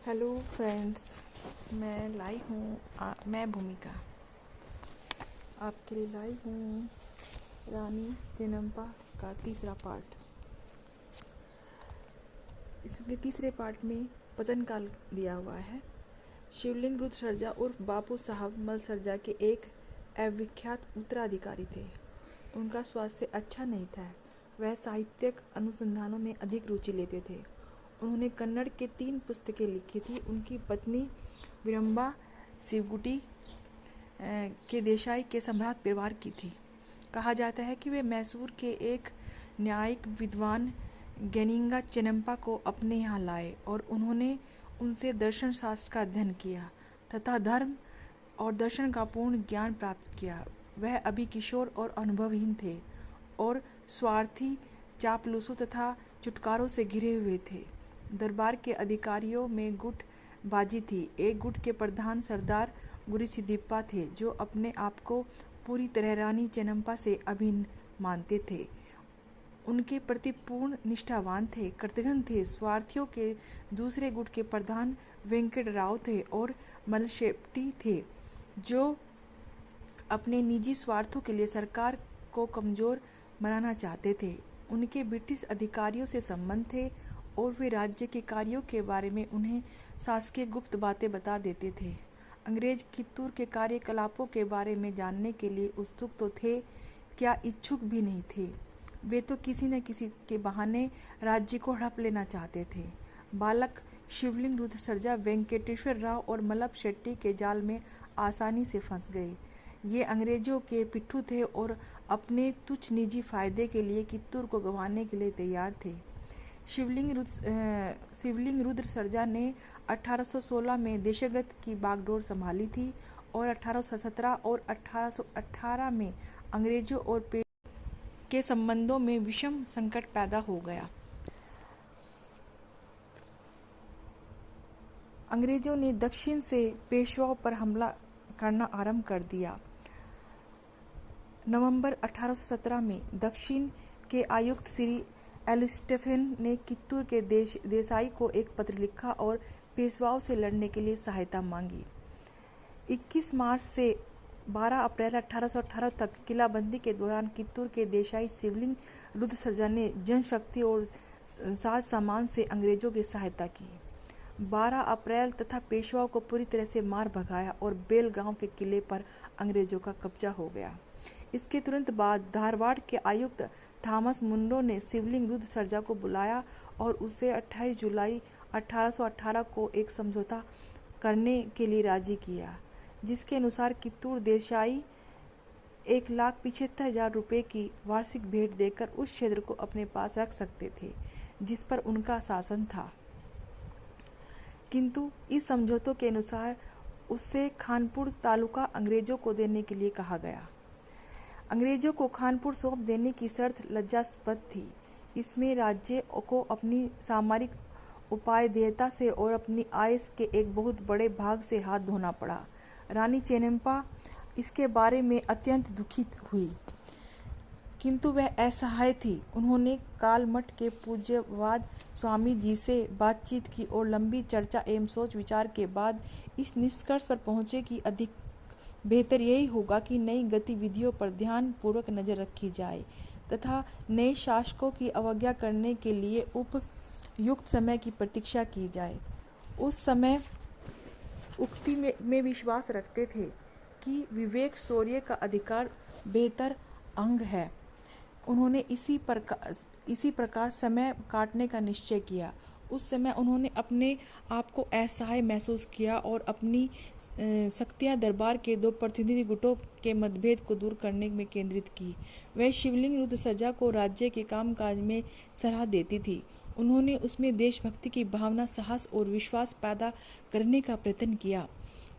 Hello friends, मैं भूमिका आपके लिए लाई हूँ रानी चेन्नम्पा का तीसरा पार्ट। इसके तीसरे पार्ट में पतन काल दिया हुआ है। शिवलिंग रुद्र सरजा उर्फ बापू साहब मल सरजा के एक अविख्यात उत्तराधिकारी थे। उनका स्वास्थ्य अच्छा नहीं था। वह साहित्यिक अनुसंधानों में अधिक रुचि लेते थे। उन्होंने कन्नड़ के 3 पुस्तकें लिखी थी। उनकी पत्नी विरंबा शिवगुटी के देसाई के सम्राट परिवार की थी। कहा जाता है कि वे मैसूर के एक न्यायिक विद्वान गैनिंगा चेन्नम्पा को अपने यहाँ लाए और उन्होंने उनसे दर्शन शास्त्र का अध्ययन किया तथा धर्म और दर्शन का पूर्ण ज्ञान प्राप्त किया। वह अभी किशोर और अनुभवहीन थे और स्वार्थी, चापलूसों तथा चुटकारों से घिरे हुए थे। दरबार के अधिकारियों में गुटबाजी थी। एक गुट के प्रधान सरदार गुरिसिद्दीप्पा थे, जो अपने आप को पूरी तरह रानी चेन्नम्पा से अभिन्न मानते थे। उनके प्रति पूर्ण निष्ठावान थे, कृतघ्न थे। स्वार्थियों के दूसरे गुट के प्रधान वेंकट राव थे और मलशेट्टी थे, जो अपने निजी स्वार्थों के लिए सरकार को कमजोर बनाना चाहते थे। उनके ब्रिटिश अधिकारियों से संबंध थे और वे राज्य के कार्यों के बारे में उन्हें शासकीय गुप्त बातें बता देते थे। अंग्रेज कित्तूर के कार्यकलापों के बारे में जानने के लिए उत्सुक तो थे, क्या इच्छुक भी नहीं थे। वे तो किसी न किसी के बहाने राज्य को हड़प लेना चाहते थे। बालक शिवलिंग रुद्र सरजा वेंकटेश्वर राव और मलप शेट्टी के जाल में आसानी से फंस गए। ये अंग्रेजों के पिट्ठू थे और अपने तुच्छ निजी फायदे के लिए कित्तूर को गंवाने के लिए तैयार थे। शिवलिंग रुद्र सरजा ने 1816 में देशगत की बागडोर संभाली थी और 1817 और 1818 में अंग्रेजों और पेशवा के संबंधों में विषम संकट पैदा हो गया। अंग्रेजों ने दक्षिण से पेशवाओं पर हमला करना आरंभ कर दिया। नवंबर 1817 में दक्षिण के आयुक्त श्री एलिस्टेफेन ने कित्तूर के देसाई को एक पत्र लिखा और पेशवाओं से लड़ने के लिए सहायता मांगी। 21 मार्च से 12 अप्रैल 1818 तक किलाबंदी के दौरान कित्तूर के देसाई शिवलिंग रुद्र सरजा ने जनशक्ति और साज सामान से अंग्रेजों की सहायता की। 12 अप्रैल तथा पेशवाओं को पूरी तरह से मार भगाया और बेलगांव के किले पर अंग्रेजों का कब्जा हो गया। इसके तुरंत बाद धारवाड़ के आयुक्त थॉमस मुंडो ने शिवलिंग रुद्र सरजा को बुलाया और उसे 28 जुलाई 1818 को एक समझौता करने के लिए राजी किया, जिसके अनुसार कित्तूर देसाई 1,75,000 रुपये की वार्षिक भेंट देकर उस क्षेत्र को अपने पास रख सकते थे जिस पर उनका शासन था। किंतु इस समझौतों के अनुसार उससे खानपुर तालुका अंग्रेजों को देने के लिए कहा गया। अंग्रेजों को खानपुर सौंप देने की शर्त लज्जास्पद थी। इसमें राज्य को अपनी सामरिक उपादेयता से और अपनी आय के एक बहुत बड़े भाग से हाथ धोना पड़ा। रानी चेन्नम्पा इसके बारे में अत्यंत दुखित हुई, किंतु वह असहाय थी। उन्होंने कालमठ के पूज्यवाद स्वामी जी से बातचीत की और लंबी चर्चा एवं सोच विचार के बाद इस निष्कर्ष पर पहुंचे कि अधिक बेहतर यही होगा कि नई गतिविधियों पर ध्यान पूर्वक नजर रखी जाए तथा नए शासकों की अवज्ञा करने के लिए उपयुक्त समय की प्रतीक्षा की जाए। उस समय उक्ति में विश्वास रखते थे कि विवेक शौर्य का अधिकार बेहतर अंग है। उन्होंने इसी प्रकार समय काटने का निश्चय किया। उस समय उन्होंने अपने आप को असहाय महसूस किया और अपनी शक्तियां दरबार के 2 प्रतिनिधि गुटों के मतभेद को दूर करने में केंद्रित की। वह शिवलिंग रुद्र सरजा को राज्य के कामकाज में सलाह देती थी। उन्होंने उसमें देशभक्ति की भावना, साहस और विश्वास पैदा करने का प्रयत्न किया।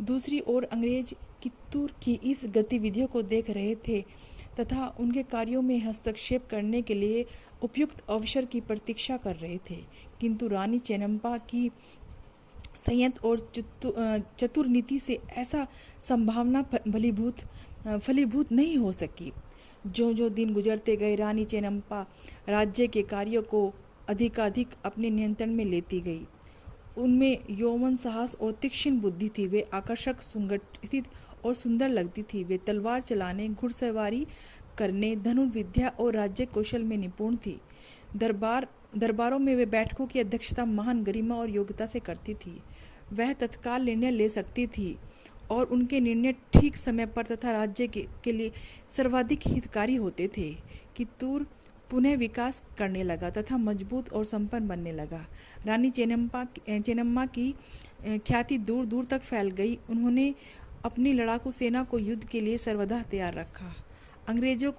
दूसरी ओर अंग्रेज कित्तूर की इस गतिविधियों को देख रहे थे तथा उनके कार्यों में हस्तक्षेप करने के लिए उपयुक्त अवसर की प्रतीक्षा कर रहे थे। किंतु रानी चेन्नम्पा की संयत और चतुर नीति से ऐसा संभावना फलीभूत नहीं हो सकी। जो दिन गुजरते गए रानी चेन्नम्पा राज्य के कार्यों को अधिकाधिक अपने नियंत्रण में लेती गई। उनमें यौवन साहस और तीक्ष्ण बुद्धि थी। वे आकर्षक, सुगठित और सुंदर लगती थी। वे तलवार चलाने, घुड़सवारी करने, धनुर्विद्या और राज्य कौशल में निपुण थी। दरबारों में वे बैठकों की अध्यक्षता महान गरिमा और योग्यता से करती थी। वह तत्काल निर्णय ले सकती थी और उनके निर्णय ठीक समय पर तथा राज्य के लिए सर्वाधिक हितकारी होते थे। कित्तूर पुनः विकास करने लगा तथा मजबूत और संपन्न बनने लगा। रानी चेन्नम्मा की ख्याति दूर दूर तक फैल गई। उन्होंने अपनी लड़ाकू सेना को युद्ध के लिए सर्वदा तैयार रखा। अंग्रेजों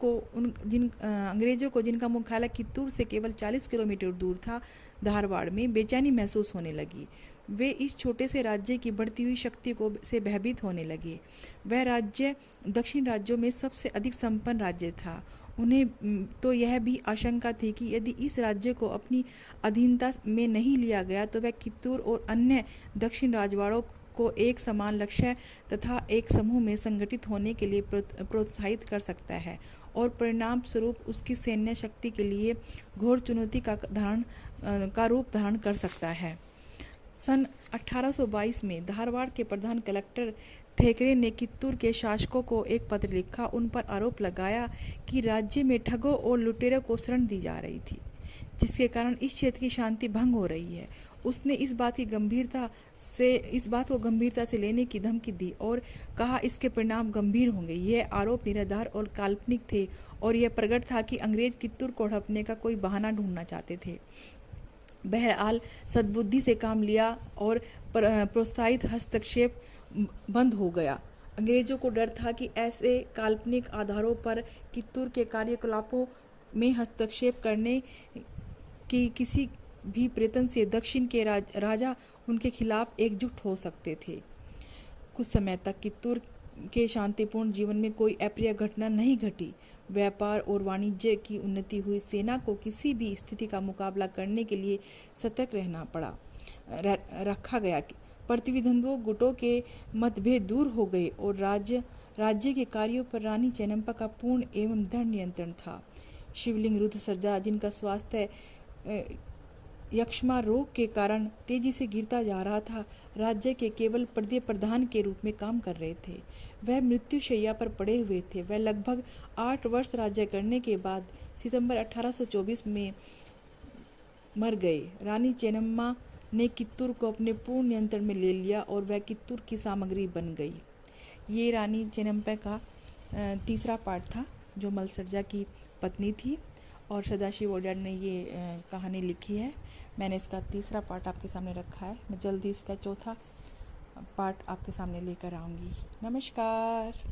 को जिनका मुख्यालय कित्तूर से केवल 40 किलोमीटर दूर था, धारवाड़ में बेचैनी महसूस होने लगी। वे इस छोटे से राज्य की बढ़ती हुई शक्ति से भयभीत होने लगे। वह राज्य दक्षिण राज्यों में सबसे अधिक संपन्न राज्य था। उन्हें तो यह भी आशंका थी कि यदि इस राज्य को अपनी अधीनता में नहीं लिया गया तो वह कित्तूर और अन्य दक्षिण राजवाड़ों को एक समान लक्ष्य तथा एक समूह में संगठित होने के लिए प्रोत्साहित कर सकता है और परिणाम स्वरूप उसकी सैन्य शक्ति के लिए घोर चुनौती का रूप धारण कर सकता है। सन 1822 में धारवाड़ के प्रधान कलेक्टर थेकरे ने कित्तूर के शासकों को एक पत्र लिखा। उन पर आरोप लगाया कि राज्य में ठगों और लुटेरों को शरण दी जा रही थी, जिसके कारण इस क्षेत्र की शांति भंग हो रही है। उसने इस बात को गंभीरता से लेने की धमकी दी और कहा इसके परिणाम गंभीर होंगे। यह आरोप निराधार और काल्पनिक थे और यह प्रकट था कि अंग्रेज कित्तूर को हड़पने का कोई बहाना ढूंढना चाहते थे। बहरहाल सद्बुद्धि से काम लिया और प्रोत्साहित हस्तक्षेप बंद हो गया। अंग्रेजों को डर था कि ऐसे काल्पनिक आधारों पर कित्तूर के कार्यकलापों में हस्तक्षेप करने की किसी भी प्रयत्न से दक्षिण के राजा उनके खिलाफ एकजुट हो सकते थे। कुछ समय तक कित्तूर के शांतिपूर्ण जीवन में कोई अप्रिय घटना नहीं घटी। व्यापार और वाणिज्य की उन्नति हुई। सेना को किसी भी स्थिति का मुकाबला करने के लिए सतर्क रहना रखा गया। प्रतिद्वंद्वी गुटों के मतभेद दूर हो गए और राज्य के कार्यों पर रानी चेन्नम्मा का पूर्ण एवं दृढ़ नियंत्रण था। शिवलिंग रुद्र सरजा, जिनका स्वास्थ्य यक्ष्मा रोग के कारण तेजी से गिरता जा रहा था, राज्य के केवल प्रधान के रूप में काम कर रहे थे। वह मृत्युशैया पर पड़े हुए थे। वह लगभग 8 वर्ष राज्य करने के बाद सितंबर 1824 में मर गए। रानी चेन्नम्मा ने कित्तूर को अपने पूर्ण नियंत्रण में ले लिया और वह कित्तूर की सामग्री बन गई। ये रानी चेन्नम्मा का तीसरा पार्ट था, जो मलसरजा की पत्नी थी और सदाशिव ओडेयर ने ये कहानी लिखी है। मैंने इसका तीसरा पार्ट आपके सामने रखा है। मैं जल्दी इसका चौथा पार्ट आपके सामने लेकर आऊँगी। नमस्कार।